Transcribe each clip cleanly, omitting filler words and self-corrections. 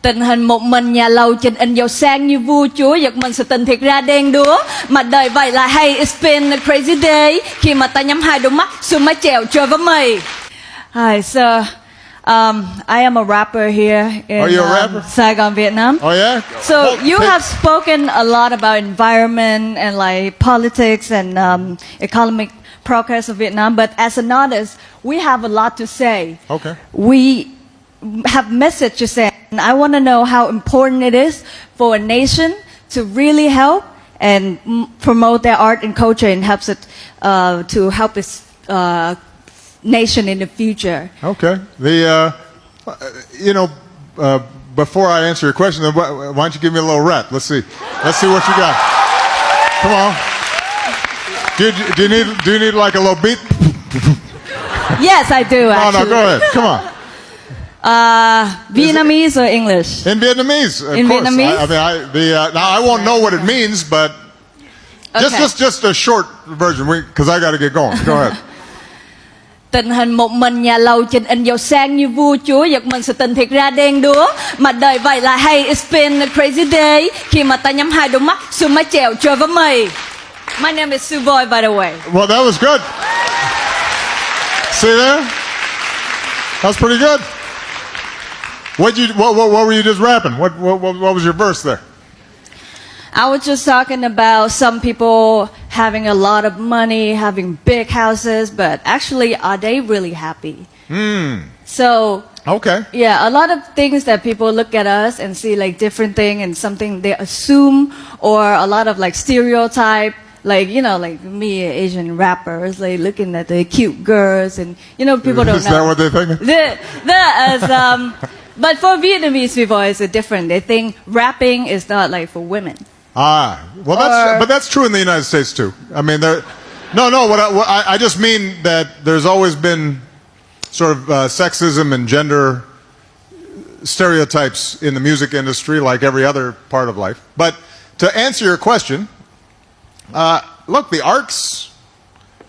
Tình hình một mình nhà lầu trình in giàu sang như vua chúa, giật mình sự tình thiệt ra đen đúa. Mà đời vậy là hey, it's been a crazy day. Khi mà ta nhắm hai đôi mắt xuống mái chèo chơi với mày. Hi, so I am a rapper here in Are you a rapper? Saigon, Vietnam. Oh yeah. So you have spoken a lot about environment and like politics and economic progress of Vietnam, but as an artist, we have a lot to say. Okay. We have message to say, and I want to know how important it is for a nation to really help and promote their art and culture and helps it to help its nation in the future. Okay. Before I answer your question, why don't you give me a little rap? Let's see what you got. Come on. Do you need like a little beat? Yes, I do. Actually. No, go ahead. Come on. Vietnamese or English? In Vietnamese, of in course. Vietnamese? Now I won't know what it means, but just a short version, because I got to get going. Go ahead. Tình hình một mình nhà lầu trình in giàu sang như vua chúa, giật mình sự tình thiệt ra đen đúa. Mà đời vậy là hey, it's been a crazy day. Khi mà ta nhắm hai đôi mắt xuống mái chèo chơi với mày. My name is Suboi, by the way. Well, that was good. See there? That's pretty good. What were you just rapping? What was your verse there? I was just talking about some people having a lot of money, having big houses, but actually, are they really happy? So, okay. Yeah, a lot of things that people look at us and see like different thing and something they assume, or a lot of like stereotype, like, you know, like me, Asian rappers, like looking at the cute girls and, you know, people don't know. Is that what they're thinking? But for Vietnamese people, it's different. They think rapping is not like for women. Well, that's true in the United States too. I mean, I just mean that there's always been sort of sexism and gender stereotypes in the music industry, like every other part of life. But to answer your question, look, the arts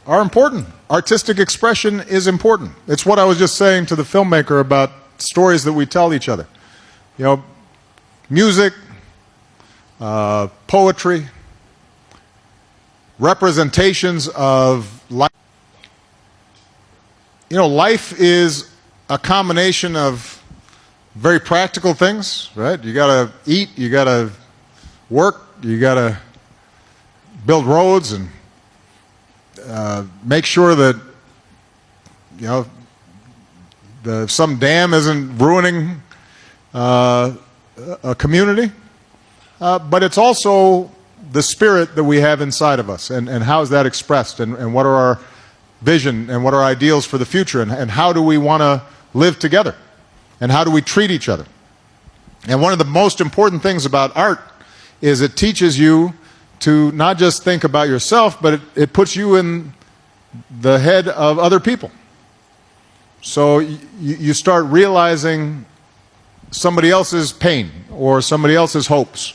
are important. Artistic expression is important. It's what I was just saying to the filmmaker about stories that we tell each other. You know, music, poetry, representations of life. You know, life is a combination of very practical things, right? You gotta eat, you gotta work, you gotta build roads and make sure that, you know, some dam isn't ruining a community. But it's also the spirit that we have inside of us, and how is that expressed, and what are our vision, and what are our ideals for the future, and how do we want to live together, and how do we treat each other. And one of the most important things about art is it teaches you to not just think about yourself, but it puts you in the head of other people. So you start realizing somebody else's pain or somebody else's hopes.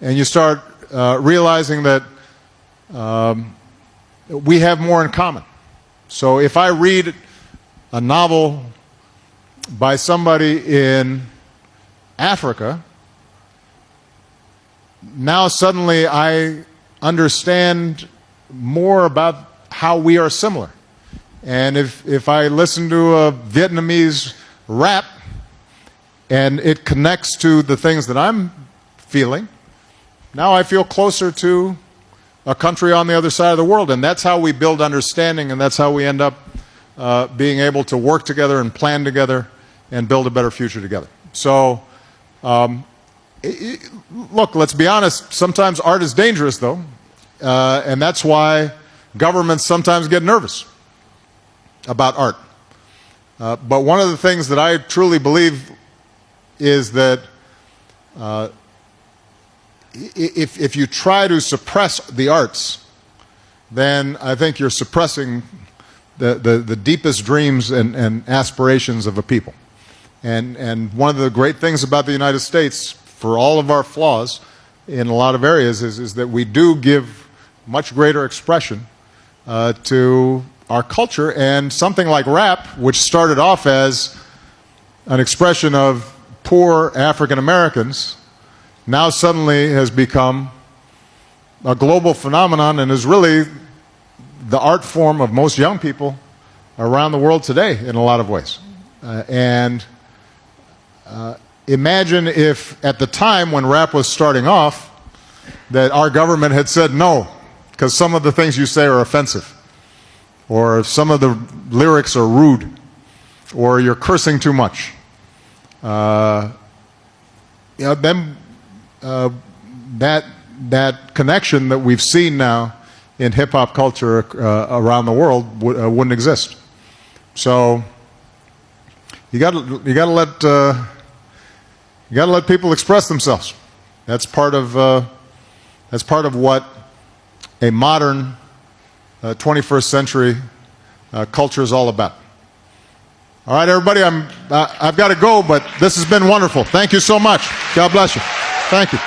And you start realizing that we have more in common. So if I read a novel by somebody in Africa, now suddenly I understand more about how we are similar. And if I listen to a Vietnamese rap and it connects to the things that I'm feeling, now I feel closer to a country on the other side of the world. And that's how we build understanding, and that's how we end up being able to work together and plan together and build a better future together. So, look, let's be honest, sometimes art is dangerous, though. And that's why governments sometimes get nervous about art. But one of the things that I truly believe is that if you try to suppress the arts, then I think you're suppressing the deepest dreams and aspirations of a people. And one of the great things about the United States, for all of our flaws in a lot of areas, is that we do give much greater expression to our culture. And something like rap, which started off as an expression of poor African Americans now suddenly has become a global phenomenon and is really the art form of most young people around the world today in a lot of ways. Imagine if at the time when rap was starting off that our government had said no, because some of the things you say are offensive, or some of the lyrics are rude, or you're cursing too much. Then that connection that we've seen now in hip-hop culture around the world wouldn't exist. So you got to let people express themselves. That's part of what a modern 21st century culture is all about. All right, everybody, I've got to go, but this has been wonderful. Thank you so much. God bless you. Thank you.